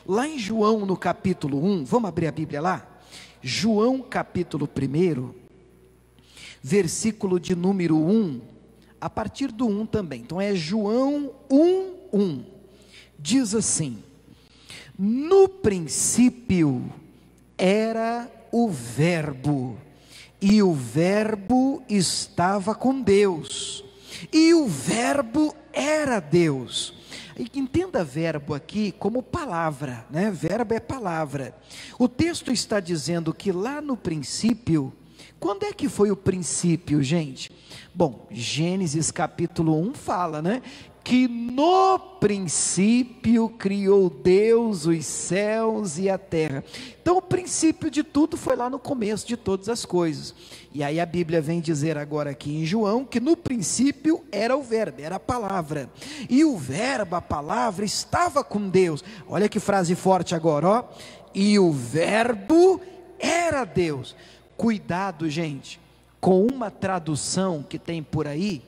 Lá em João, no capítulo 1, vamos abrir a Bíblia lá? João capítulo 1, versículo de número 1, a partir do 1 também. Então é João 1:1. Diz assim: no princípio era o Verbo, e o Verbo estava com Deus, e o Verbo era Deus. Entenda verbo aqui como palavra, né? Verbo é palavra. O texto está dizendo que lá no princípio, quando é que foi o princípio, gente? Bom, Gênesis capítulo 1 fala, né? Que no princípio criou Deus os céus e a terra. Então o princípio de tudo foi lá no começo de todas as coisas. E aí a Bíblia vem dizer agora aqui em João, que no princípio era o verbo, era a palavra. E o verbo, a palavra, estava com Deus. Olha que frase forte agora, ó. E o verbo era Deus. Cuidado, gente, com uma tradução que tem por aí,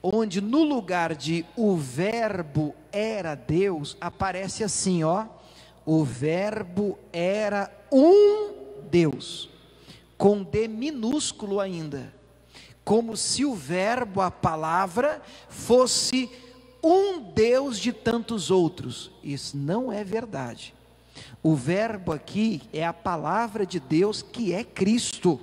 onde no lugar de o verbo era Deus, aparece assim, ó: o verbo era um Deus, com D minúsculo ainda, como se o verbo, a palavra, fosse um Deus de tantos outros. Isso não é verdade. O verbo aqui é a palavra de Deus, que é Cristo,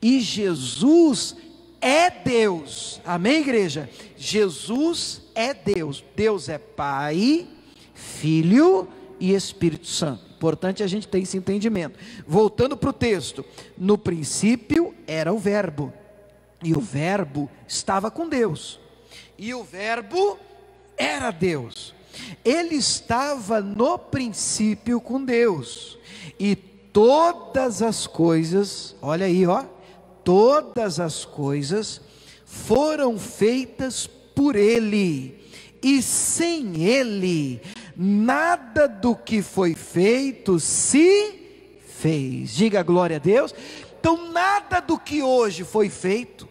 e Jesus é Deus. Amém, igreja? Jesus é Deus. Deus é Pai, Filho e Espírito Santo. Importante a gente ter esse entendimento. Voltando para o texto: no princípio era o verbo, e o verbo estava com Deus, e o verbo era Deus. Ele estava no princípio com Deus, e todas as coisas, olha aí, ó, todas as coisas foram feitas por Ele, e sem Ele nada do que foi feito se fez. Diga glória a Deus. Então nada do que hoje foi feito,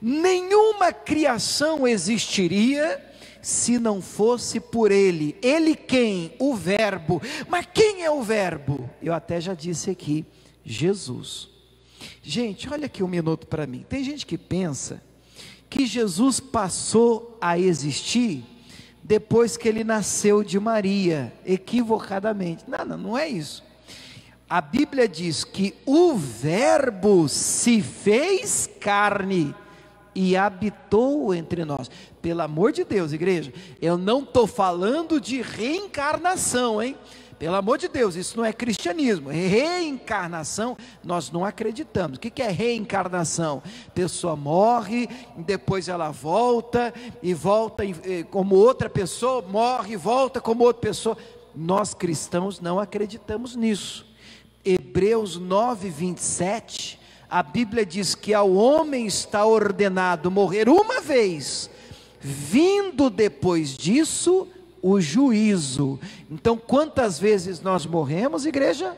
nenhuma criação existiria se não fosse por Ele. Ele quem? O verbo. Mas quem é o verbo? Eu até já disse aqui: Jesus. Gente, olha aqui um minuto para mim. Tem gente que pensa que Jesus passou a existir depois que ele nasceu de Maria, equivocadamente. Não é isso. A Bíblia diz que o verbo se fez carne e habitou entre nós. Pelo amor de Deus, igreja, eu não estou falando de reencarnação, hein? Pelo amor de Deus, isso não é cristianismo. Reencarnação, nós não acreditamos. O que é reencarnação? Pessoa morre, depois ela volta, e volta como outra pessoa, morre e volta como outra pessoa. Nós cristãos não acreditamos nisso. Hebreus 9:27, a Bíblia diz que ao homem está ordenado morrer uma vez, vindo depois disso o juízo. Então quantas vezes nós morremos, igreja?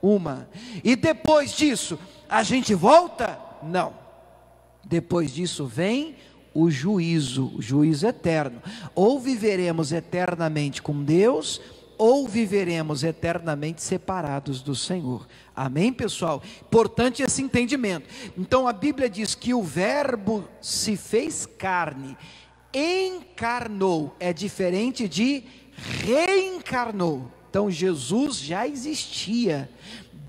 Uma. E depois disso a gente volta? Não. Depois disso vem o juízo eterno. Ou viveremos eternamente com Deus, ou viveremos eternamente separados do Senhor. Amém, pessoal? Importante esse entendimento. Então a Bíblia diz que o verbo se fez carne, encarnou, é diferente de reencarnou. Então Jesus já existia.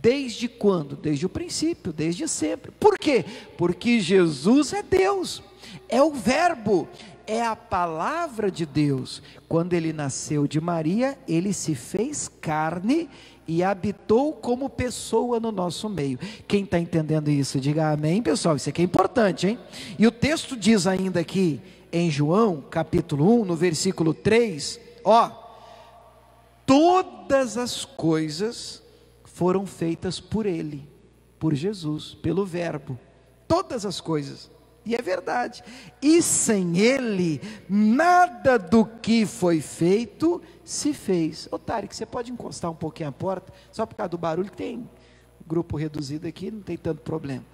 Desde quando? Desde o princípio, desde sempre. Por quê? Porque Jesus é Deus, é o verbo, é a palavra de Deus. Quando ele nasceu de Maria, ele se fez carne e habitou como pessoa no nosso meio. Quem está entendendo isso, diga amém, pessoal. Isso aqui é importante, hein? E o texto diz ainda aqui em João capítulo 1, no versículo 3, ó: todas as coisas foram feitas por Ele, por Jesus, pelo verbo, todas as coisas. E é verdade. E sem Ele nada do que foi feito se fez. Ô Tarek, você pode encostar um pouquinho a porta, só por causa do barulho, que tem grupo reduzido aqui, não tem tanto problema.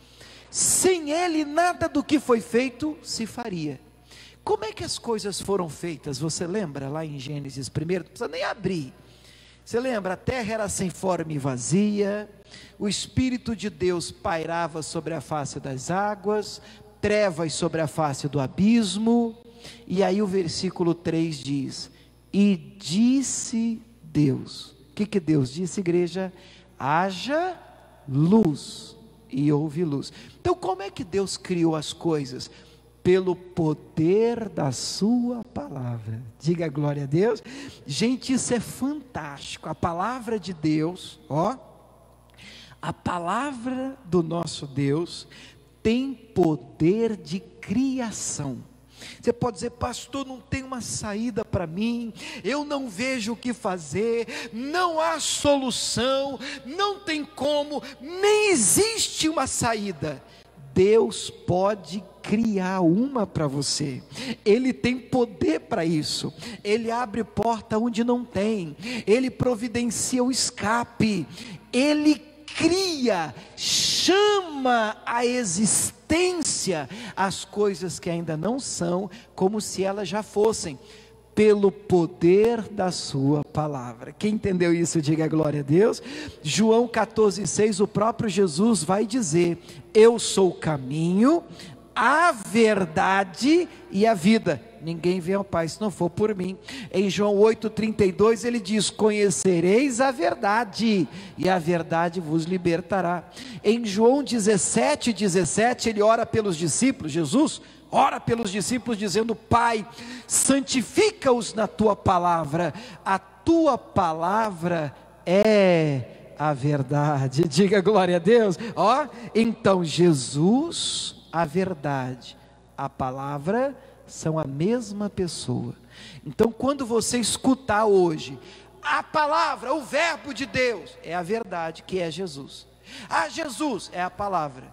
Sem Ele nada do que foi feito se faria. Como é que as coisas foram feitas? Você lembra lá em Gênesis 1? Não precisa nem abrir. Você lembra? A terra era sem forma e vazia, o Espírito de Deus pairava sobre a face das águas, trevas sobre a face do abismo, e aí o versículo 3 diz: e disse Deus. O que Deus disse, igreja? Haja luz, e houve luz. Então como é que Deus criou as coisas? Pelo poder da sua palavra. Diga glória a Deus. Gente, isso é fantástico. A palavra de Deus, a palavra do nosso Deus tem poder de criação. Você pode dizer: pastor, não tem uma saída para mim, eu não vejo o que fazer, não há solução, não tem como, nem existe uma saída. Deus pode criar uma para você, Ele tem poder para isso, Ele abre porta onde não tem, Ele providencia o escape, Ele cria, chama à existência as coisas que ainda não são, como se elas já fossem, pelo poder da sua palavra. Quem entendeu isso, diga glória a Deus. João 14,6, o próprio Jesus vai dizer: eu sou o caminho, a verdade e a vida, ninguém vem ao Pai se não for por mim. Em João 8,32 ele diz: conhecereis a verdade, e a verdade vos libertará. Em João 17,17 ele ora pelos discípulos, Jesus ora pelos discípulos dizendo: Pai, santifica-os na tua palavra, a tua palavra é a verdade. Diga glória a Deus. Então Jesus, a verdade, a palavra são a mesma pessoa. Então quando você escutar hoje a palavra, o verbo de Deus, é a verdade, que é Jesus. Jesus é a palavra,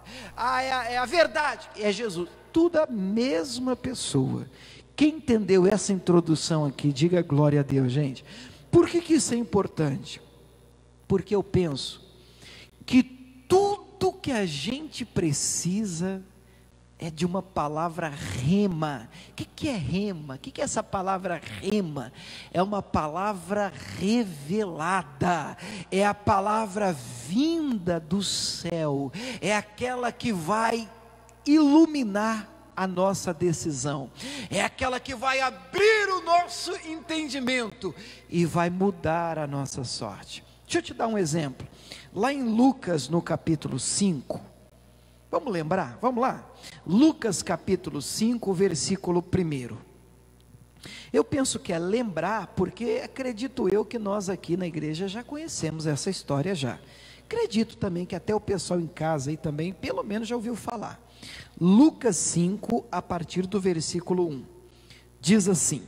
é a verdade, é Jesus. Tudo a mesma pessoa. Quem entendeu essa introdução aqui, diga glória a Deus, gente. Por que isso é importante? Porque eu penso que tudo que a gente precisa é de uma palavra rema. O que é rema? O que é essa palavra rema? É uma palavra revelada, é a palavra vinda do céu, é aquela que vai iluminar a nossa decisão, é aquela que vai abrir o nosso entendimento e vai mudar a nossa sorte. Deixa eu te dar um exemplo. Lá em Lucas, no capítulo 5, vamos lembrar? Vamos lá? Lucas capítulo 5, versículo 1. Eu penso que é lembrar, porque acredito eu que nós aqui na igreja já conhecemos essa história já. Acredito também que até o pessoal em casa aí também, pelo menos já ouviu falar. Lucas 5, a partir do versículo 1, diz assim: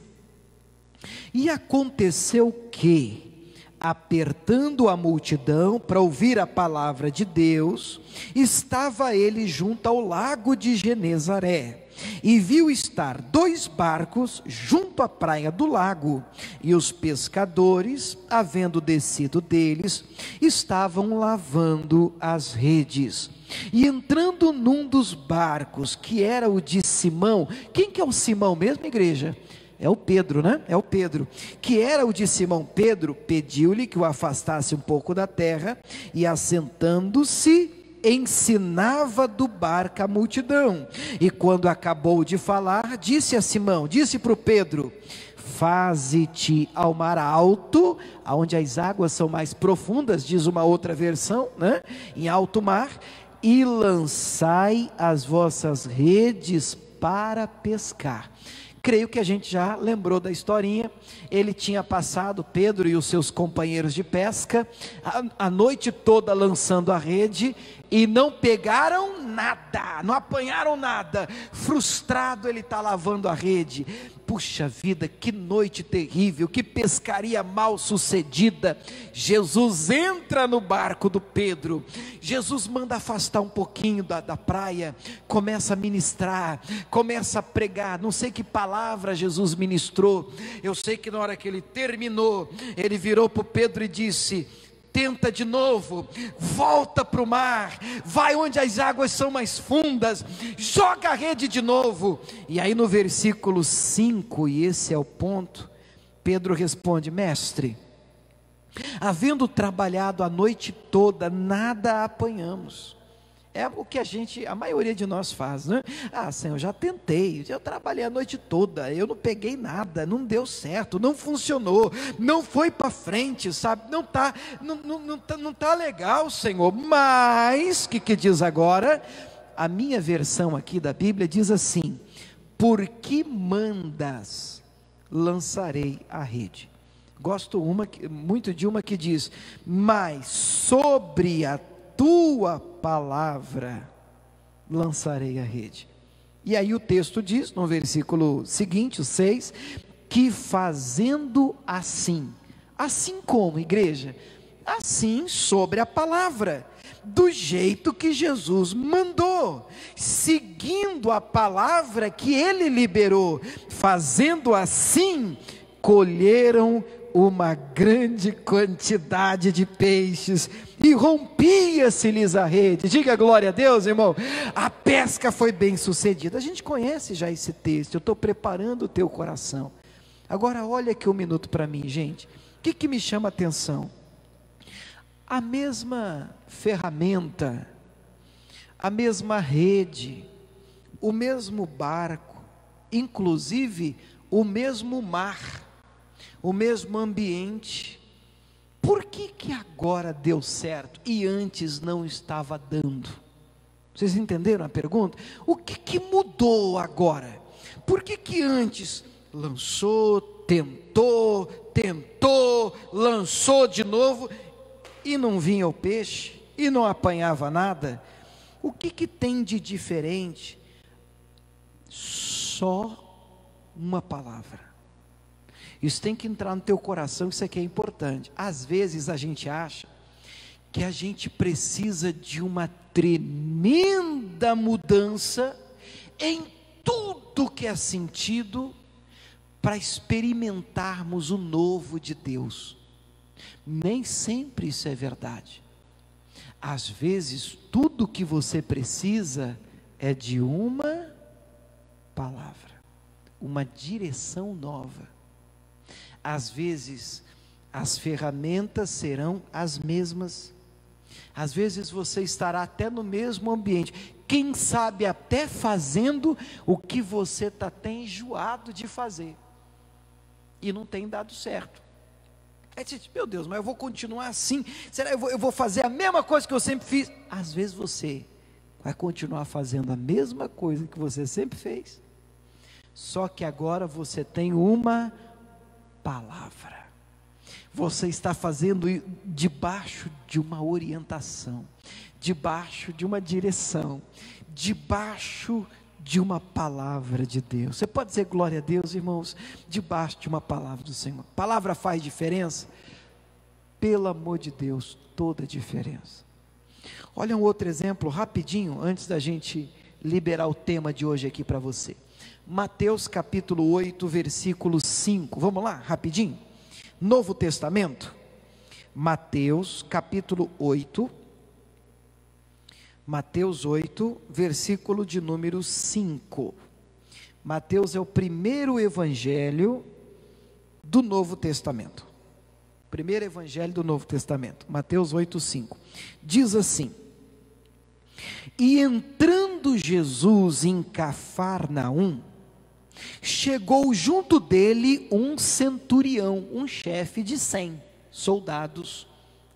e aconteceu que, apertando a multidão para ouvir a palavra de Deus, estava ele junto ao lago de Genezaré, e viu estar 2 barcos junto à praia do lago, e os pescadores, havendo descido deles, estavam lavando as redes. E entrando num dos barcos, que era o de Simão. Quem que é o Simão mesmo, igreja? É o Pedro, né? É o Pedro, que era o de Simão Pedro, pediu-lhe que o afastasse um pouco da terra, e assentando-se, ensinava do barco a multidão. E quando acabou de falar, disse a Simão, disse para o Pedro: faze-te ao mar alto, aonde as águas são mais profundas, diz uma outra versão, né? Em alto mar, e lançai as vossas redes para pescar. Creio que a gente já lembrou da historinha. Ele tinha passado, Pedro e os seus companheiros de pesca, a noite toda lançando a rede, e não pegaram nada, não apanharam nada. Frustrado, ele está lavando a rede. Puxa vida, que noite terrível, que pescaria mal sucedida. Jesus entra no barco do Pedro, Jesus manda afastar um pouquinho da praia, começa a ministrar, começa a pregar. Não sei que palavra Jesus ministrou, eu sei que na hora que ele terminou, ele virou para o Pedro e disse: tenta de novo, volta para o mar, vai onde as águas são mais fundas, joga a rede de novo. E aí no versículo 5, e esse é o ponto, Pedro responde: mestre, havendo trabalhado a noite toda, nada apanhamos. É o que a maioria de nós faz, né? Ah, Senhor, já tentei, eu trabalhei a noite toda, eu não peguei nada, não deu certo, não funcionou, não foi para frente, sabe? Não tá legal, Senhor. Mas, o que diz agora? A minha versão aqui da Bíblia diz assim: por que mandas, lançarei a rede. Gosto muito de uma que diz: mas sobre a tua palavra lançarei a rede. E aí o texto diz, no versículo seguinte, o 6, que fazendo assim como, igreja? Assim sobre a palavra, do jeito que Jesus mandou, seguindo a palavra que ele liberou, fazendo assim, colheram uma grande quantidade de peixes, e rompia-se-lhes a rede. Diga glória a Deus, irmão. A pesca foi bem sucedida. A gente conhece já esse texto, eu estou preparando o teu coração. Agora olha aqui um minuto para mim, gente. O que me chama a atenção? A mesma ferramenta, a mesma rede, o mesmo barco, inclusive o mesmo mar, o mesmo ambiente. Por que agora deu certo e antes não estava dando? Vocês entenderam a pergunta? O que mudou agora? Por que antes lançou, tentou, lançou de novo e não vinha o peixe e não apanhava nada? O que tem de diferente? Só uma palavra. Isso tem que entrar no teu coração, isso aqui é importante. Às vezes a gente acha que a gente precisa de uma tremenda mudança em tudo que é sentido para experimentarmos o novo de Deus. Nem sempre isso é verdade. Às vezes tudo que você precisa é de uma palavra, uma direção nova. Às vezes, as ferramentas serão as mesmas. Às vezes você estará até no mesmo ambiente, quem sabe até fazendo o que você está até enjoado de fazer, e não tem dado certo. Aí você diz: meu Deus, mas eu vou continuar assim? Será que eu vou fazer a mesma coisa que eu sempre fiz? Às vezes você vai continuar fazendo a mesma coisa que você sempre fez, só que agora você tem uma palavra. Você está fazendo debaixo de uma orientação, debaixo de uma direção, debaixo de uma palavra de Deus. Você pode dizer glória a Deus, irmãos? Debaixo de uma palavra do Senhor. Palavra faz diferença? Pelo amor de Deus, toda diferença. Olha um outro exemplo rapidinho, antes da gente liberar o tema de hoje aqui para você. Mateus capítulo 8, versículo 5, vamos lá, rapidinho, Novo Testamento, Mateus capítulo 8, versículo de número 5, Mateus é o primeiro evangelho do Novo Testamento, primeiro evangelho do Novo Testamento, Mateus 8, 5, diz assim: e entrando Jesus em Cafarnaum, chegou junto dele um centurião, um chefe de 100 soldados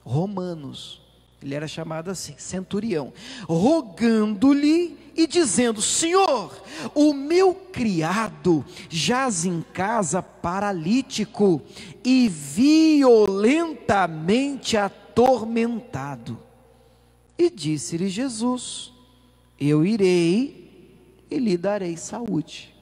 romanos, ele era chamado assim, centurião, rogando-lhe e dizendo: Senhor, o meu criado jaz em casa paralítico e violentamente atormentado. E disse-lhe Jesus: eu irei e lhe darei saúde.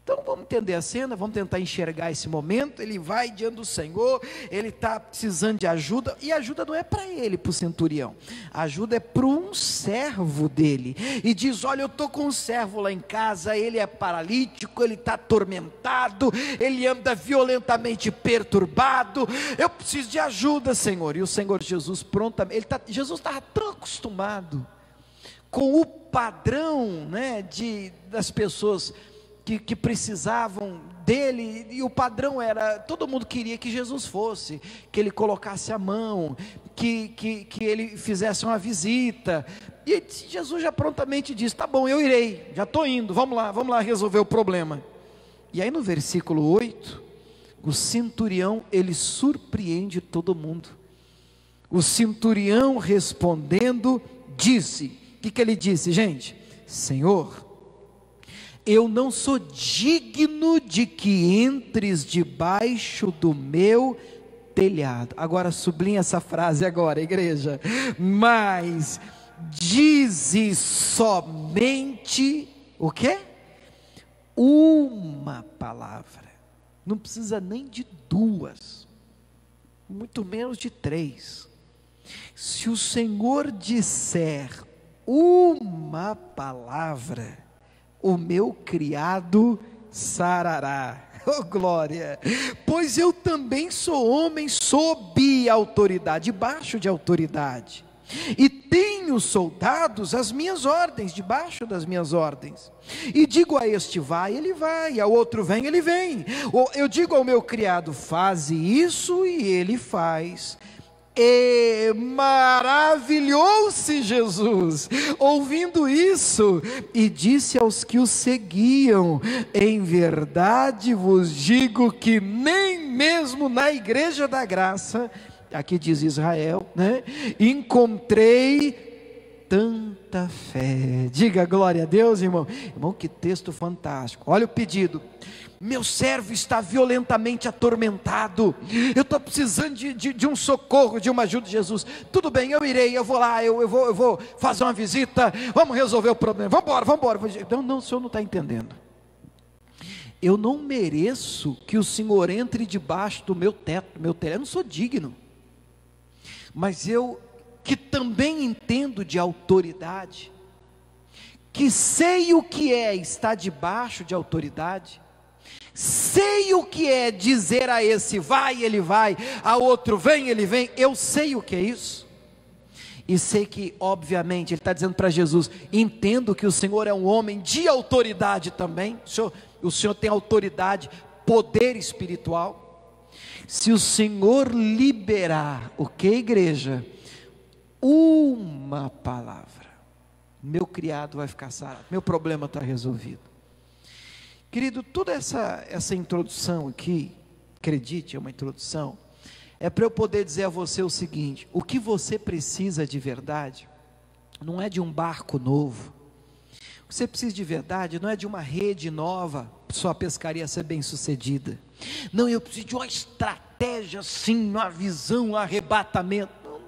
Então vamos entender a cena, vamos tentar enxergar esse momento. Ele vai diante do Senhor, ele está precisando de ajuda, e a ajuda não é para ele, para o centurião, a ajuda é para um servo dele, e diz: olha, eu estou com um servo lá em casa, ele é paralítico, ele está atormentado, ele anda violentamente perturbado, eu preciso de ajuda, Senhor. E o Senhor Jesus prontamente, Jesus estava tão acostumado com o padrão, né, das pessoas que precisavam dele, e o padrão era, todo mundo queria que Jesus fosse, que ele colocasse a mão, que ele fizesse uma visita, e Jesus já prontamente disse, tá bom, eu irei, já estou indo, vamos lá resolver o problema. E aí no versículo 8, o centurião, ele surpreende todo mundo. O centurião respondendo, disse, o que ele disse, gente? Senhor, eu não sou digno de que entres debaixo do meu telhado. Agora sublinha essa frase agora, igreja. Mas dize somente o quê? Uma palavra. Não precisa nem de duas, muito menos de três. Se o Senhor disser uma palavra, o meu criado sarará. Oh glória! Pois eu também sou homem sob autoridade, debaixo de autoridade, e tenho soldados às minhas ordens, debaixo das minhas ordens, e digo a este vai, ele vai, ao outro vem, ele vem. Eu digo ao meu criado, faze isso, e ele faz. E maravilhou-se Jesus, ouvindo isso, e disse aos que o seguiam, em verdade vos digo que nem mesmo na igreja da graça, aqui diz Israel, né, encontrei tanta fé. Diga glória a Deus, irmão. Irmão, que texto fantástico. Olha o pedido: meu servo está violentamente atormentado, eu estou precisando de um socorro, de uma ajuda de Jesus. Tudo bem, eu irei, eu vou lá, eu vou fazer uma visita, vamos resolver o problema, vamos embora. Não, o senhor não está entendendo. Eu não mereço que o Senhor entre debaixo do meu teto, eu não sou digno, mas eu, que também entendo de autoridade, que sei o que é estar debaixo de autoridade, sei o que é dizer a esse vai, ele vai, a outro vem, ele vem, eu sei o que é isso, e sei que obviamente, ele está dizendo para Jesus, entendo que o Senhor é um homem de autoridade também, o Senhor tem autoridade, poder espiritual. Se o Senhor liberar, o que, igreja? Uma palavra, meu criado vai ficar sarado, meu problema está resolvido. Querido, toda essa introdução aqui, acredite, é uma introdução, é para eu poder dizer a você o seguinte: o que você precisa de verdade, não é de um barco novo, o que você precisa de verdade, não é de uma rede nova, para sua pescaria ser bem sucedida, não, eu preciso de uma estratégia sim, uma visão, um arrebatamento, não,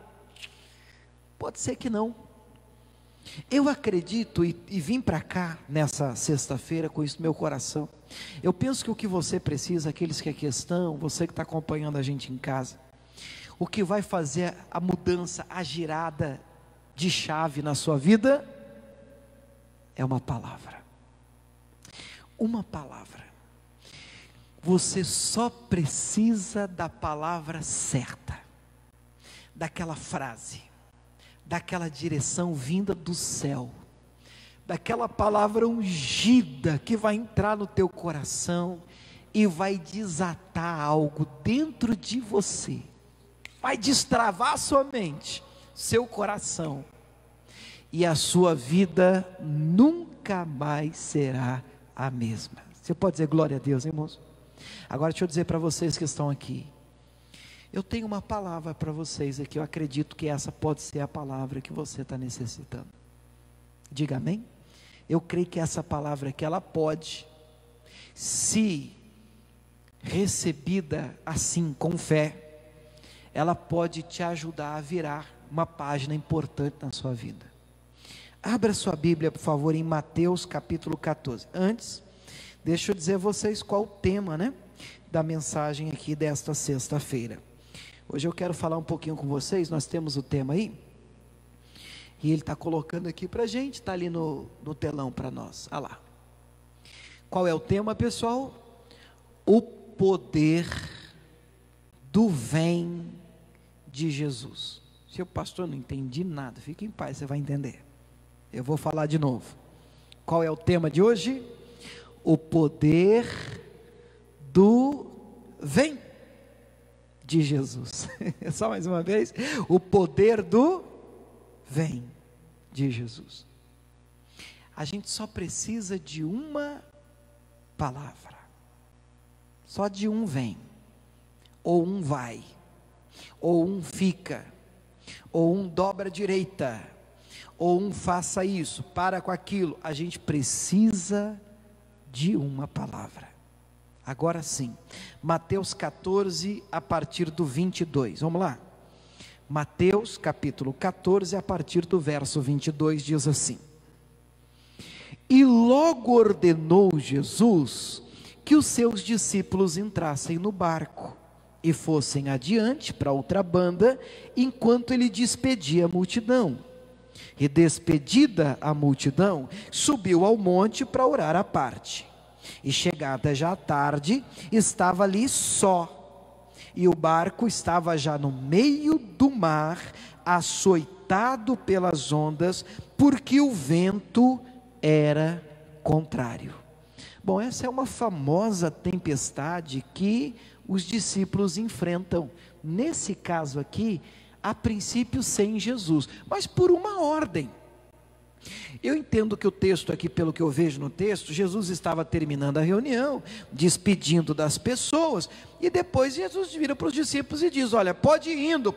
pode ser que não. Eu acredito e vim para cá nessa sexta-feira com isso no meu coração. Eu penso que o que você precisa, aqueles que aqui estão, você que está acompanhando a gente em casa, o que vai fazer a mudança, a girada de chave na sua vida, é uma palavra. Uma palavra. Você só precisa da palavra certa, daquela frase, daquela direção vinda do céu, daquela palavra ungida que vai entrar no teu coração e vai desatar algo dentro de você, vai destravar sua mente, seu coração, e a sua vida nunca mais será a mesma. Você pode dizer glória a Deus, irmãos? Agora deixa eu dizer para vocês que estão aqui, eu tenho uma palavra para vocês aqui, eu acredito que essa pode ser a palavra que você está necessitando. Diga amém? Eu creio que essa palavra aqui, ela pode, se recebida assim, com fé, ela pode te ajudar a virar uma página importante na sua vida. Abra sua Bíblia, por favor, em Mateus capítulo 14. Antes, deixa eu dizer a vocês qual o tema, né, da mensagem aqui desta sexta-feira. Hoje eu quero falar um pouquinho com vocês, nós temos o tema aí, e ele está colocando aqui para a gente, está ali no telão para nós, olha lá. Qual é o tema, pessoal? O poder do vem de Jesus. Seu pastor, não entendi nada, fique em paz, você vai entender. Eu vou falar de novo. Qual é o tema de hoje? O poder do vem de Jesus. Só mais uma vez, o poder do vem de Jesus. A gente só precisa de uma palavra, só de um vem, ou um vai, ou um fica, ou um dobra a direita, ou um faça isso, para com aquilo. A gente precisa de uma palavra. Agora sim, Mateus 14 a partir do 22, vamos lá. Mateus capítulo 14 a partir do verso 22 diz assim: E logo ordenou Jesus que os seus discípulos entrassem no barco e fossem adiante para outra banda, enquanto ele despedia a multidão. E despedida a multidão, subiu ao monte para orar à parte. E chegada já a tarde, estava ali só, e o barco estava já no meio do mar, açoitado pelas ondas, porque o vento era contrário. Bom, essa é uma famosa tempestade que os discípulos enfrentam, nesse caso aqui, a princípio sem Jesus, mas por uma ordem. Eu entendo que o texto aqui, pelo que eu vejo no texto, Jesus estava terminando a reunião, despedindo das pessoas, e depois Jesus vira para os discípulos e diz: olha, pode ir indo,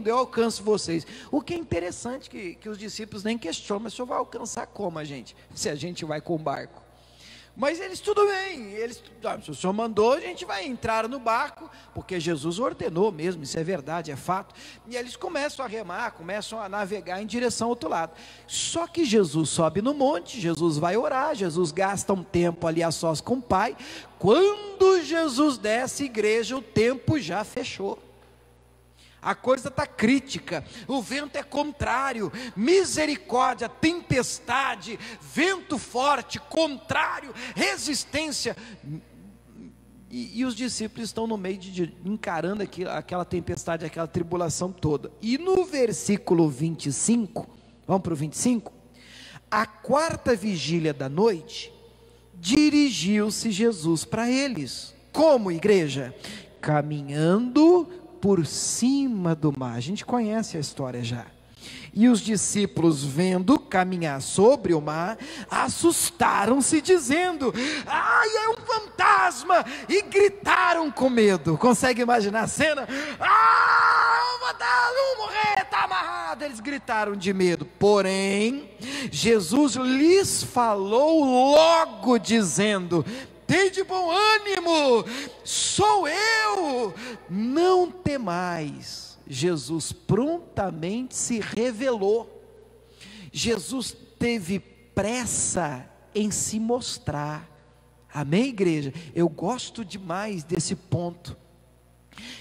eu alcanço vocês. O que é interessante, que os discípulos nem questionam: mas o senhor vai alcançar como a gente, se a gente vai com o barco? Mas eles, tudo bem, se o senhor mandou, a gente vai entrar no barco, porque Jesus ordenou mesmo, isso é verdade, é fato. E eles começam a remar, começam a navegar em direção ao outro lado. Só que Jesus sobe no monte, Jesus vai orar, Jesus gasta um tempo ali a sós com o Pai. Quando Jesus desce, igreja, o tempo já fechou. A coisa está crítica, o vento é contrário, misericórdia, tempestade, vento forte, contrário, resistência, e os discípulos estão no meio encarando aquela tempestade, aquela tribulação toda. E no versículo 25, vamos para o 25, a quarta vigília da noite, dirigiu-se Jesus para eles, como igreja? Caminhando por cima do mar. A gente conhece a história já. E os discípulos, vendo caminhar sobre o mar, assustaram-se, dizendo: ai, é um fantasma! E gritaram com medo. Consegue imaginar a cena? Vamos morrer, está amarrado. Eles gritaram de medo. Porém, Jesus lhes falou logo, dizendo: tem de bom ânimo, sou eu, não temais. Jesus prontamente se revelou. Jesus teve pressa em se mostrar. Amém, igreja? Eu gosto demais desse ponto,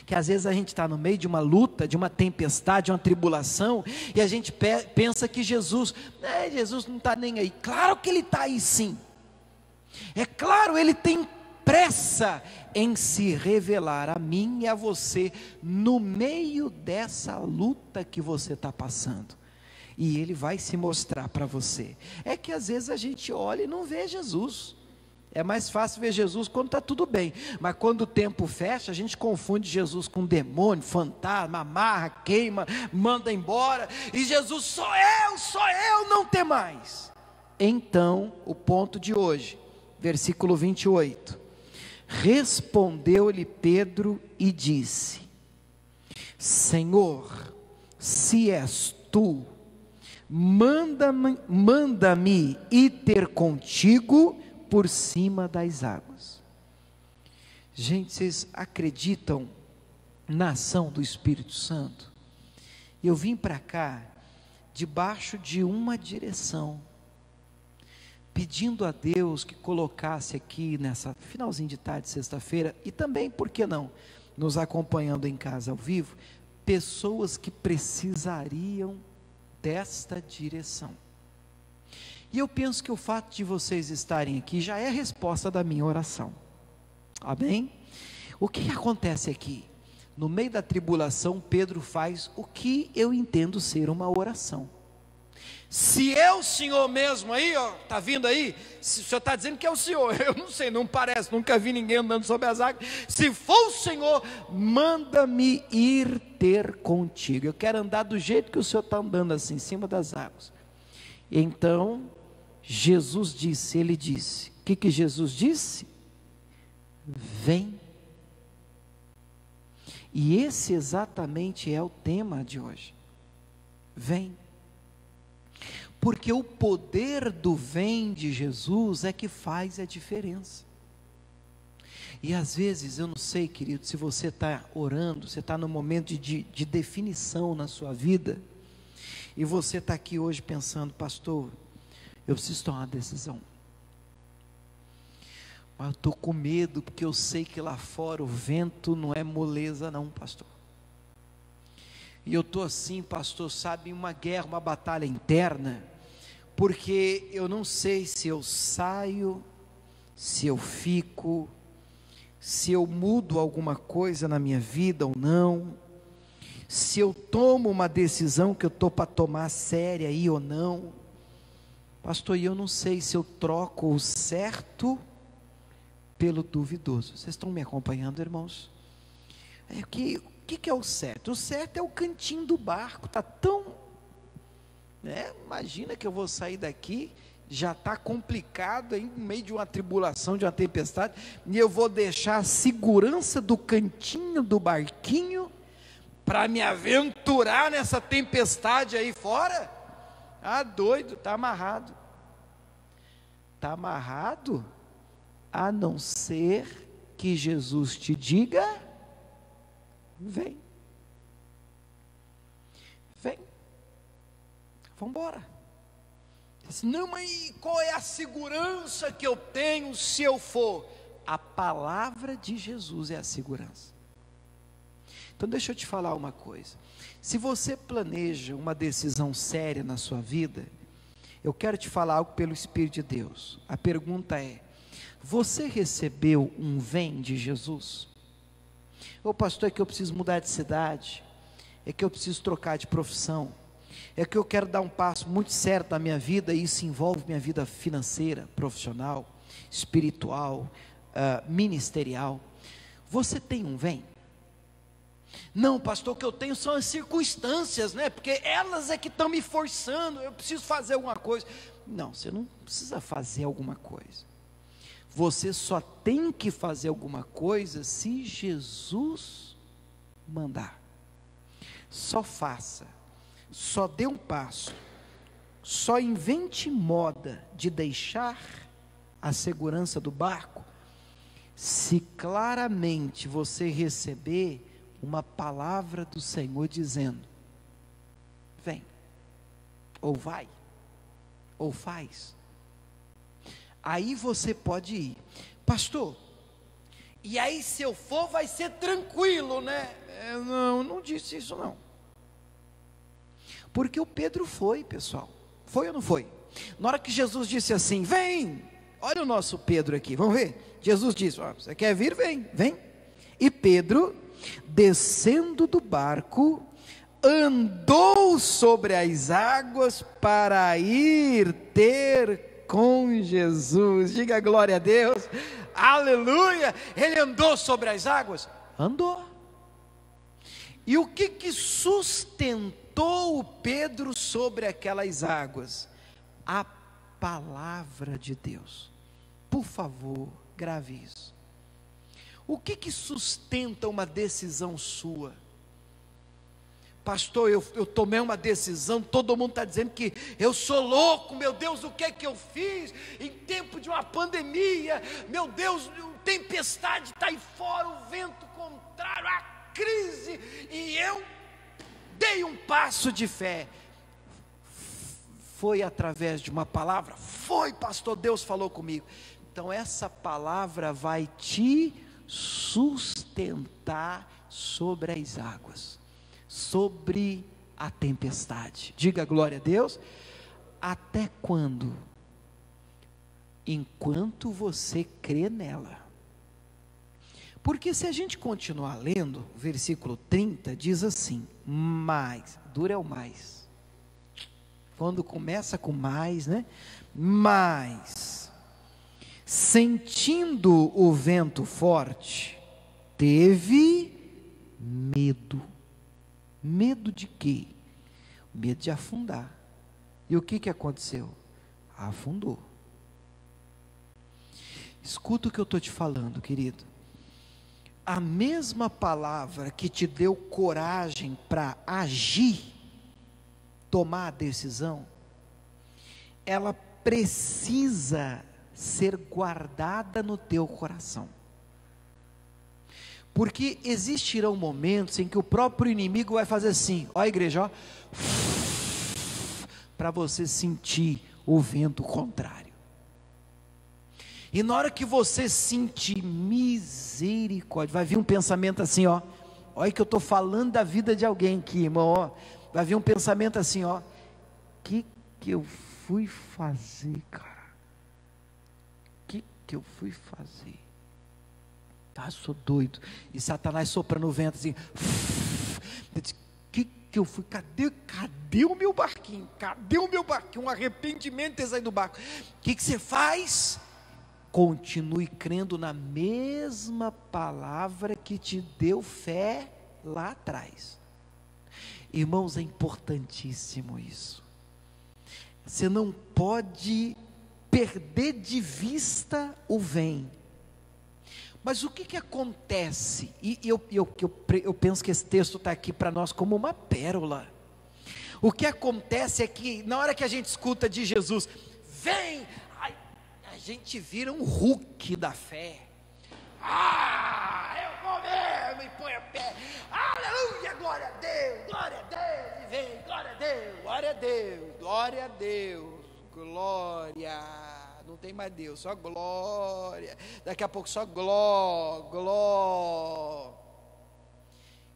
que às vezes a gente está no meio de uma luta, de uma tempestade, de uma tribulação, e a gente pensa que Jesus não está nem aí. Claro que Ele está aí sim. É claro, Ele tem pressa em se revelar a mim e a você, no meio dessa luta que você está passando, e Ele vai se mostrar para você. É que às vezes a gente olha e não vê Jesus. É mais fácil ver Jesus quando está tudo bem, mas quando o tempo fecha, a gente confunde Jesus com demônio, fantasma, amarra, queima, manda embora, e Jesus: sou eu, não tem mais. Então, o ponto de hoje, versículo 28, respondeu-lhe Pedro e disse: Senhor, se és tu, manda-me ir ter contigo por cima das águas. Gente, vocês acreditam na ação do Espírito Santo? Eu vim para cá debaixo de uma direção, pedindo a Deus que colocasse aqui nessa finalzinho de tarde, sexta-feira, e também, por que não, nos acompanhando em casa ao vivo, pessoas que precisariam desta direção. E eu penso que o fato de vocês estarem aqui já é a resposta da minha oração. Amém? O que acontece aqui? No meio da tribulação, Pedro faz o que eu entendo ser uma oração. Se é o Senhor mesmo aí, ó, está vindo aí, se o Senhor está dizendo que é o Senhor, eu não sei, não parece, nunca vi ninguém andando sobre as águas. Se for o Senhor, manda-me ir ter contigo. Eu quero andar do jeito que o Senhor está andando, assim, em cima das águas. Então, Jesus disse, ele disse, o que Jesus disse? Vem. E esse exatamente é o tema de hoje. Vem. Porque o poder do vem de Jesus é que faz a diferença. E às vezes, eu não sei, querido, se você está orando, você está num momento de definição na sua vida, e você está aqui hoje pensando, pastor, eu preciso tomar uma decisão. Mas eu estou com medo, porque eu sei que lá fora o vento não é moleza não, pastor. E eu estou assim, pastor, sabe, em uma guerra, uma batalha interna, porque eu não sei se eu saio, se eu fico, se eu mudo alguma coisa na minha vida ou não, se eu tomo uma decisão que eu estou para tomar séria aí ou não, pastor, e eu não sei se eu troco o certo pelo duvidoso. Vocês estão me acompanhando, irmãos? O que é o certo? O certo é o cantinho do barco, está tão... imagina que eu vou sair daqui, já está complicado, em meio de uma tribulação, de uma tempestade, e eu vou deixar a segurança do cantinho do barquinho, para me aventurar nessa tempestade aí fora? Ah, doido, está amarrado. Está amarrado, a não ser que Jesus te diga, vem. Vem. Vamos embora. Não, mas qual é a segurança que eu tenho se eu for? A palavra de Jesus é a segurança. Então deixa eu te falar uma coisa. Se você planeja uma decisão séria na sua vida, eu quero te falar algo pelo Espírito de Deus. A pergunta é: você recebeu um vem de Jesus? Ô pastor, é que eu preciso mudar de cidade, é que eu preciso trocar de profissão, é que eu quero dar um passo muito sério na minha vida, e isso envolve minha vida financeira, profissional, espiritual, ministerial. Você tem um vem? Não, pastor, o que eu tenho são as circunstâncias, porque elas é que estão me forçando, eu preciso fazer alguma coisa. Não, você não precisa fazer alguma coisa. Você só tem que fazer alguma coisa se Jesus mandar. Só faça, só dê um passo, só invente moda de deixar a segurança do barco, se claramente você receber uma palavra do Senhor dizendo, vem, ou vai, ou faz. Aí você pode ir. Pastor, e aí se eu for vai ser tranquilo, não disse isso não. Porque o Pedro foi, pessoal. Foi ou não foi? Na hora que Jesus disse assim, vem, olha o nosso Pedro aqui, vamos ver. Jesus disse, você quer vir? Vem, vem. E Pedro, descendo do barco, andou sobre as águas para ir ter com Jesus. Diga glória a Deus, aleluia. Ele andou sobre as águas? Andou. E o que sustentou o Pedro sobre aquelas águas? A palavra de Deus. Por favor, grave isso. O que sustenta uma decisão sua? Pastor, eu tomei uma decisão, todo mundo está dizendo que eu sou louco, meu Deus, o que é que eu fiz? Em tempo de uma pandemia, meu Deus, tempestade está aí fora, o vento contrário, a crise, e eu dei um passo de fé. Foi através de uma palavra? Foi, pastor, Deus falou comigo. Então essa palavra vai te sustentar sobre as águas, sobre a tempestade. Diga glória a Deus. Até quando? Enquanto você crê nela. Porque se a gente continuar lendo, o versículo 30 diz assim, mais, duro é o mais. Quando começa com mais, né? Mas, sentindo o vento forte, teve medo. Medo de quê? Medo de afundar. E o que aconteceu? Afundou. Escuta o que eu estou te falando, querido. A mesma palavra que te deu coragem para agir, tomar a decisão, ela precisa ser guardada no teu coração. Porque existirão momentos em que o próprio inimigo vai fazer assim, ó igreja, ó, para você sentir o vento contrário. E na hora que você sentir misericórdia, vai vir um pensamento assim, ó, olha que eu estou falando da vida de alguém aqui, irmão, ó, vai vir um pensamento assim, ó, que eu fui fazer, cara? Que eu fui fazer? Tá, sou doido. E Satanás soprando o vento assim, que eu fui, cadê o meu barquinho? Cadê o meu barquinho? Um arrependimento de sair do barco. O que você faz? Continue crendo na mesma palavra que te deu fé lá atrás. Irmãos, é importantíssimo isso. Você não pode perder de vista o vem. Mas o que acontece? E eu penso que esse texto está aqui para nós como uma pérola. O que acontece é que na hora que a gente escuta de Jesus, vem, a gente vira um Hulk da fé. Eu vou mesmo, e põe a pé, aleluia, glória a Deus, e vem, glória a Deus, glória a Deus, glória a Deus, glória, não tem mais Deus, só glória, daqui a pouco só gló,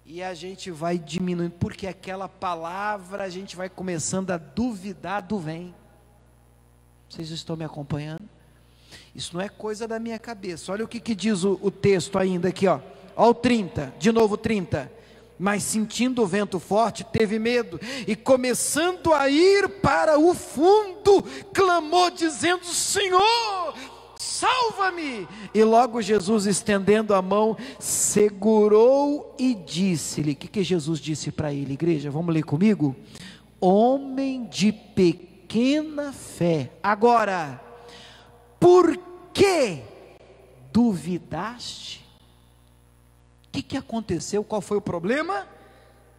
e a gente vai diminuindo, porque aquela palavra a gente vai começando a duvidar do vem. Vocês estão me acompanhando? Isso não é coisa da minha cabeça. Olha o que diz o texto ainda aqui, ó. Ó o 30, de novo 30. Mas sentindo o vento forte, teve medo, e começando a ir para o fundo, clamou dizendo, Senhor, salva-me. E logo Jesus, estendendo a mão, segurou e disse-lhe, o que Jesus disse para ele, igreja? Vamos ler comigo? Homem de pequena fé. Agora, por que duvidaste? O que aconteceu? Qual foi o problema?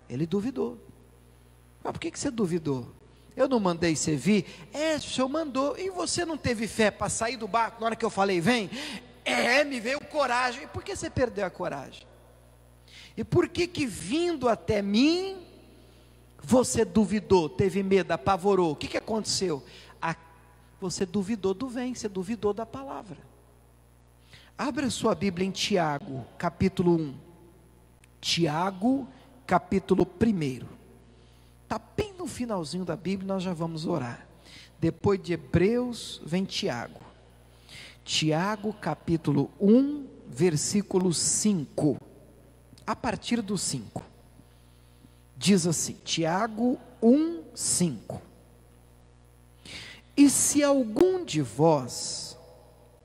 Ele duvidou. Mas por que você duvidou? Eu não mandei você vir? O senhor mandou. E você não teve fé para sair do barco na hora que eu falei, vem? Me veio coragem. E por que você perdeu a coragem? E por que vindo até mim, você duvidou, teve medo, apavorou? O que aconteceu? Você duvidou do vem, você duvidou da palavra. Abra sua Bíblia em Tiago, capítulo 1. Tiago, capítulo 1. Está bem no finalzinho da Bíblia, nós já vamos orar. Depois de Hebreus, vem Tiago. Tiago, capítulo 1, versículo 5. A partir do 5. Diz assim, Tiago 1, 5. E se algum de vós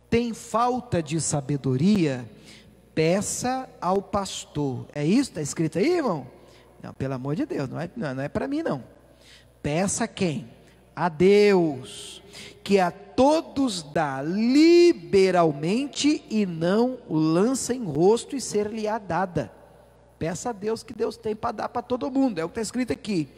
tem falta de sabedoria, peça ao pastor. É isso? Está escrito aí, irmão? Não, pelo amor de Deus, não é para mim não. Peça a quem? A Deus, que a todos dá liberalmente e não lança em rosto e ser-lhe-á dada. Peça a Deus, que Deus tem para dar para todo mundo, é o que está escrito aqui.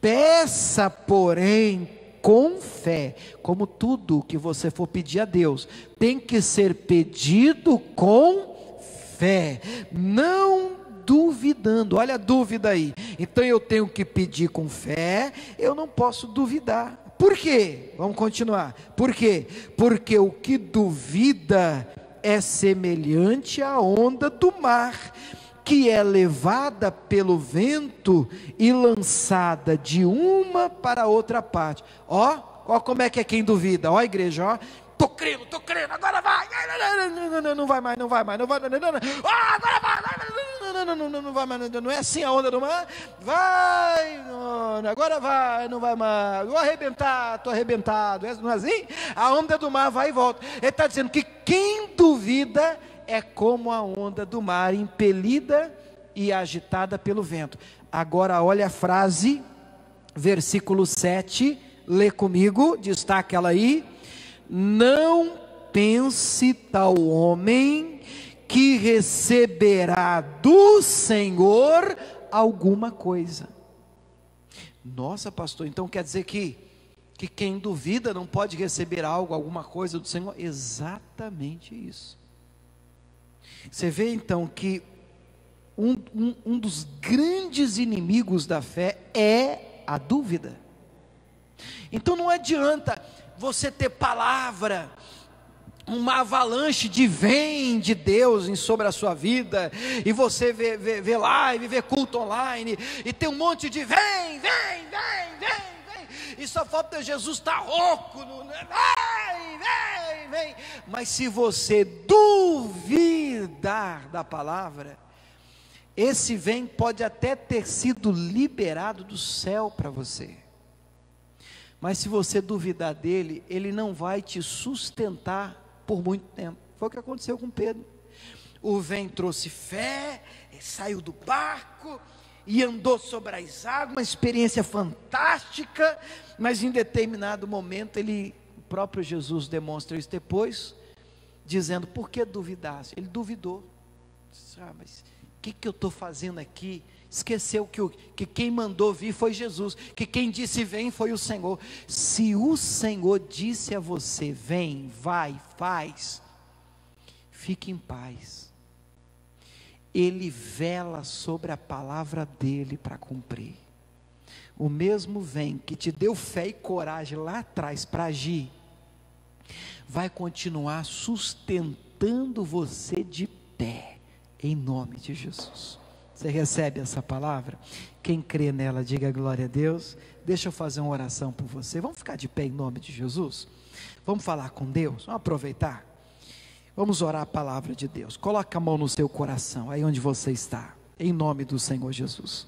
Peça, porém, com fé, como tudo que você for pedir a Deus, tem que ser pedido com fé, não duvidando. Olha a dúvida aí. Então eu tenho que pedir com fé, eu não posso duvidar. Por quê? Vamos continuar. Por quê? Porque o que duvida é semelhante à onda do mar, que é levada pelo vento e lançada de uma para outra parte. Ó como é que é quem duvida. Ó igreja, ó, tô crendo, agora vai. Não vai mais, agora vai. Não vai mais, não é assim a onda do mar. Vai, onda, agora vai, não vai mais, vou arrebentar, estou arrebentado, não é assim? A onda do mar vai e volta. Ele está dizendo que quem duvida é como a onda do mar, impelida e agitada pelo vento. Agora olha a frase, versículo 7, lê comigo, destaca ela aí. Não pense tal homem que receberá do Senhor alguma coisa. Nossa, pastor, então quer dizer que quem duvida não pode receber algo, alguma coisa do Senhor? Exatamente isso. Você vê então que um dos grandes inimigos da fé é a dúvida. Então não adianta você ter palavra, uma avalanche de vem de Deus sobre a sua vida, e você vê live, vê culto online, e tem um monte de vem, e só falta Jesus estar rouco, vem, mas se você duvidar da palavra, esse vem pode até ter sido liberado do céu para você, mas se você duvidar dele, ele não vai te sustentar por muito tempo. Foi o que aconteceu com Pedro. O vento trouxe fé, ele saiu do barco e andou sobre as águas, uma experiência fantástica, mas em determinado momento o próprio Jesus demonstra isso depois, dizendo: por que duvidasse? Ele duvidou. Mas o que eu estou fazendo aqui? Esqueceu que quem mandou vir foi Jesus, que quem disse vem foi o Senhor. Se o Senhor disse a você vem, vai, faz, fique em paz. Ele vela sobre a palavra dele para cumprir. O mesmo vem que te deu fé e coragem lá atrás para agir, vai continuar sustentando você de pé, em nome de Jesus. Você recebe essa palavra? Quem crê nela, diga glória a Deus. Deixa eu fazer uma oração por você. Vamos ficar de pé em nome de Jesus? Vamos falar com Deus? Vamos aproveitar? Vamos orar a palavra de Deus. Coloca a mão no seu coração, aí onde você está, em nome do Senhor Jesus.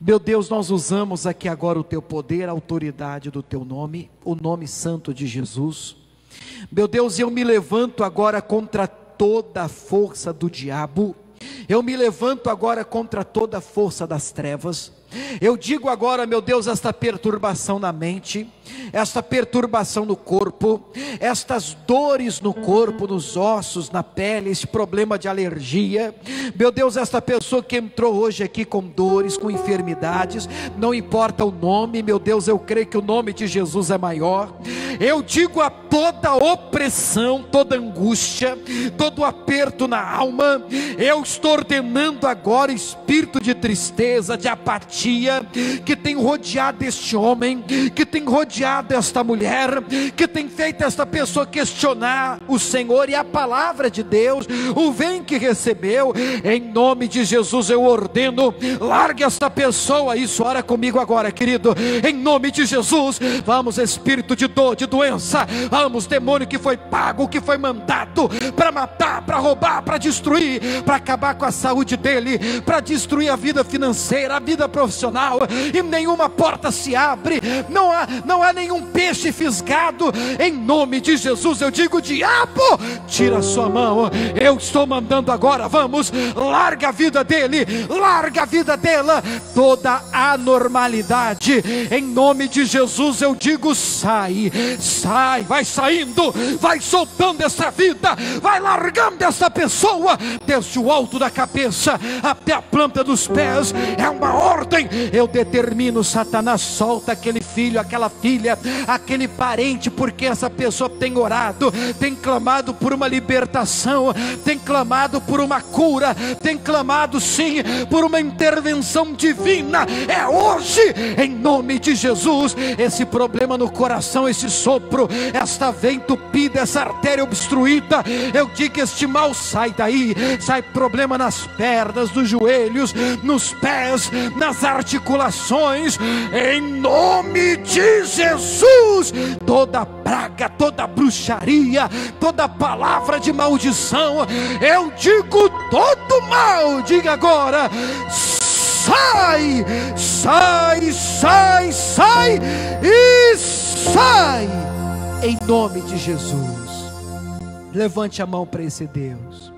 Meu Deus, nós usamos aqui agora o teu poder, a autoridade do teu nome, o nome santo de Jesus. Meu Deus, eu me levanto agora contra toda a força do diabo. Eu me levanto agora contra toda a força das trevas. Eu digo agora, meu Deus, esta perturbação na mente, esta perturbação no corpo, estas dores no corpo, nos ossos, na pele, este problema de alergia, meu Deus, esta pessoa que entrou hoje aqui com dores, com enfermidades, não importa o nome, meu Deus, eu creio que o nome de Jesus é maior. Eu digo a toda opressão, toda angústia, todo aperto na alma, eu estou ordenando agora espírito de tristeza, de apatia, que tem rodeado este homem, que tem rodeado esta mulher, que tem feito esta pessoa questionar o Senhor e a palavra de Deus, o vem que recebeu. Em nome de Jesus eu ordeno, largue esta pessoa. Isso, ora comigo agora, querido, em nome de Jesus. Vamos, espírito de dor, de doença, vamos, demônio que foi pago, que foi mandado para matar, para roubar, para destruir, para acabar com a saúde dele, para destruir a vida financeira, a vida profissional, e nenhuma porta se abre, não há nenhum peixe fisgado. Em nome de Jesus eu digo: diabo, tira a sua mão. Eu estou mandando agora, vamos, larga a vida dele, larga a vida dela, toda anormalidade, em nome de Jesus eu digo: sai, vai saindo, vai soltando essa vida, vai largando essa pessoa, desde o alto da cabeça até a planta dos pés. É uma ordem. Eu determino, Satanás, solta aquele filho, aquela filha, aquele parente, porque essa pessoa tem orado, tem clamado por uma libertação, tem clamado por uma cura, tem clamado sim por uma intervenção divina. É hoje, em nome de Jesus. Esse problema no coração, esse sopro, esta veia entupida, essa artéria obstruída, eu digo que este mal sai daí, sai problema nas pernas, nos joelhos, nos pés, nas articulações, em nome de Jesus. Toda praga, toda bruxaria, toda palavra de maldição, eu digo todo mal, diga agora: sai, sai, sai, sai e sai, em nome de Jesus. Levante a mão para esse Deus.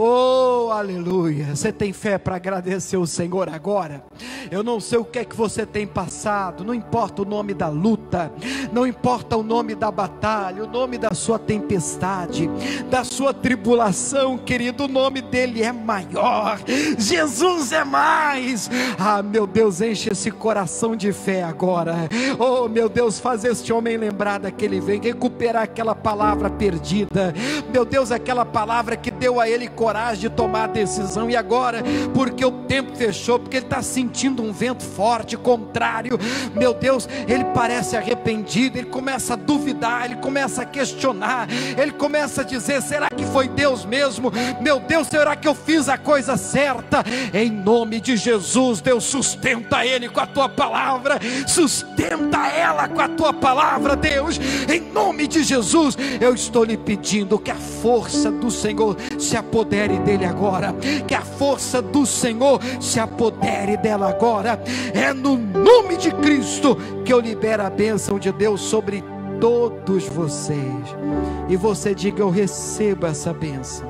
Oh, aleluia. Você tem fé para agradecer o Senhor agora? Eu não sei o que é que você tem passado, não importa o nome da luta, não importa o nome da batalha, o nome da sua tempestade, da sua tribulação, querido, o nome dele é maior, Jesus é mais. Ah, meu Deus, enche esse coração de fé agora. Oh, meu Deus, faz este homem lembrar daquele vem, recuperar aquela palavra perdida, meu Deus, aquela palavra que deu a ele coragem de tomar a decisão, e agora, porque o tempo fechou, porque ele está sentindo um vento forte, contrário, meu Deus, ele parece arrependido, ele começa a duvidar, ele começa a questionar, ele começa a dizer, será que foi Deus mesmo? Meu Deus, será que eu fiz a coisa certa? Em nome de Jesus, Deus, sustenta ele com a tua palavra, sustenta ela com a tua palavra, Deus, em nome de Jesus. Eu estou lhe pedindo que a força do Senhor se apodere dele agora, que a força do Senhor se apodere dela agora. É no nome de Cristo que eu libero a bênção de Deus sobre todos vocês, e você diga, eu recebo essa bênção,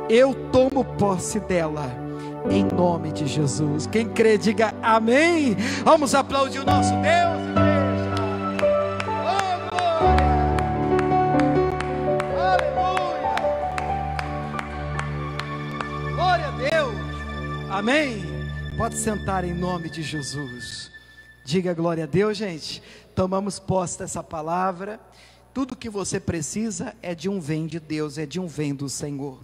eu tomo posse dela, em nome de Jesus. Quem crê, diga amém. Vamos aplaudir o nosso Deus, igreja. Oh, glória. Aleluia. Glória a Deus. Amém. Pode sentar em nome de Jesus. Diga glória a Deus, gente. Tomamos posse dessa palavra. Tudo que você precisa é de um vem de Deus, é de um vem do Senhor.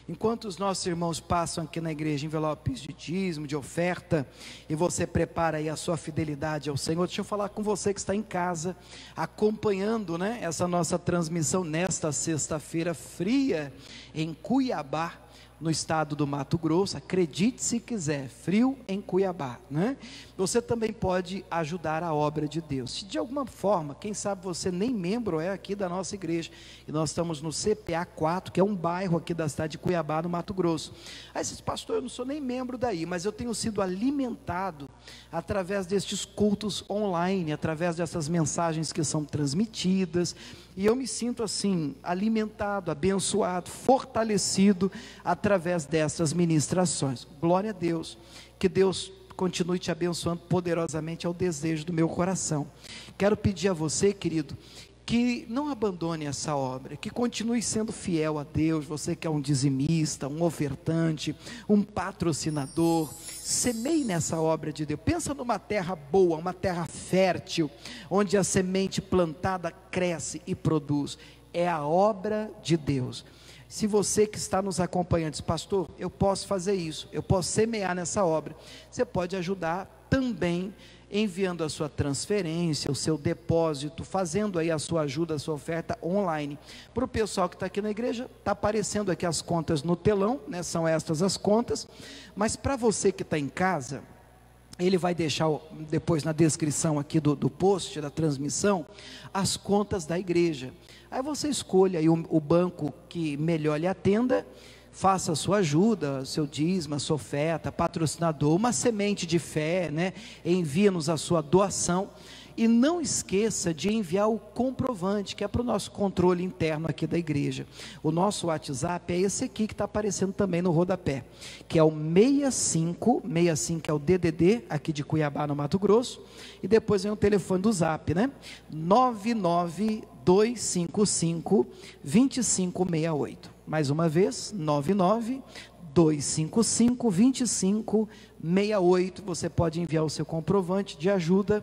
Enquanto os nossos irmãos passam aqui na igreja envelopes de dízimo, de oferta, e você prepara aí a sua fidelidade ao Senhor, deixa eu falar com você que está em casa, acompanhando, né, essa nossa transmissão nesta sexta-feira fria, em Cuiabá, no estado do Mato Grosso. Acredite se quiser, frio em Cuiabá, né? Você também pode ajudar a obra de Deus, se de alguma forma, quem sabe você nem membro é aqui da nossa igreja, e nós estamos no CPA 4, que é um bairro aqui da cidade de Cuiabá, no Mato Grosso. Aí você diz, pastor, eu não sou nem membro daí, mas eu tenho sido alimentado através destes cultos online, através dessas mensagens que são transmitidas, e eu me sinto assim, alimentado, abençoado, fortalecido, através dessas ministrações. Glória a Deus, que Deus continue te abençoando poderosamente, é o desejo do meu coração. Quero pedir a você, querido, que não abandone essa obra, que continue sendo fiel a Deus. Você que é um dizimista, um ofertante, um patrocinador, semeie nessa obra de Deus. Pensa numa terra boa, uma terra fértil, onde a semente plantada cresce e produz. É a obra de Deus. Se você que está nos acompanhando diz, pastor, eu posso fazer isso, eu posso semear nessa obra, você pode ajudar também enviando a sua transferência, o seu depósito, fazendo aí a sua ajuda, a sua oferta online. Para o pessoal que está aqui na igreja, está aparecendo aqui as contas no telão, né? São estas as contas, mas para você que está em casa, ele vai deixar depois na descrição aqui do post, da transmissão, as contas da igreja. Aí você escolhe aí o banco que melhor lhe atenda, faça a sua ajuda, seu dízimo, a sua oferta, patrocinador, uma semente de fé, né? Envia-nos a sua doação. E não esqueça de enviar o comprovante, que é para o nosso controle interno aqui da igreja. O nosso WhatsApp é esse aqui que está aparecendo também no rodapé, que é o 65 é o DDD aqui de Cuiabá, no Mato Grosso, e depois vem o telefone do Zap, né? 99255-2568. Mais uma vez, 99255-2568. Você pode enviar o seu comprovante de ajuda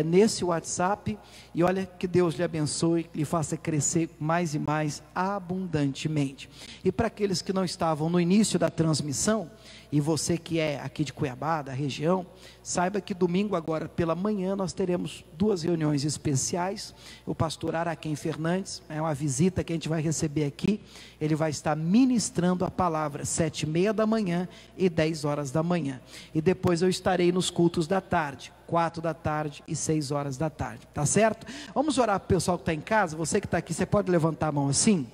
nesse WhatsApp, e olha, que Deus lhe abençoe, lhe faça crescer mais e mais abundantemente. E para aqueles que não estavam no início da transmissão, e você que é aqui de Cuiabá, da região, saiba que domingo agora pela manhã nós teremos 2 reuniões especiais. O pastor Araquém Fernandes, é uma visita que a gente vai receber aqui, ele vai estar ministrando a palavra 7h30 da manhã e 10 horas da manhã, e depois eu estarei nos cultos da tarde, 4 da tarde e 6 horas da tarde, tá certo? Vamos orar para o pessoal que está em casa. Você que está aqui, você pode levantar a mão assim?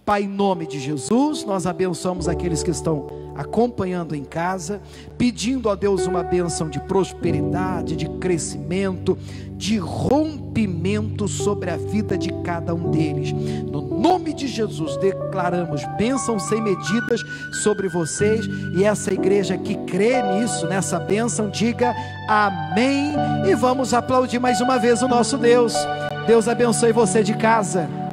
Pai, em nome de Jesus, nós abençoamos aqueles que estão acompanhando em casa, pedindo a Deus uma bênção de prosperidade, de crescimento, de rompimento sobre a vida de cada um deles. No nome de Jesus, declaramos bênçãos sem medidas sobre vocês, e essa igreja que crê nisso, nessa bênção, diga amém, e vamos aplaudir mais uma vez o nosso Deus. Deus abençoe você de casa.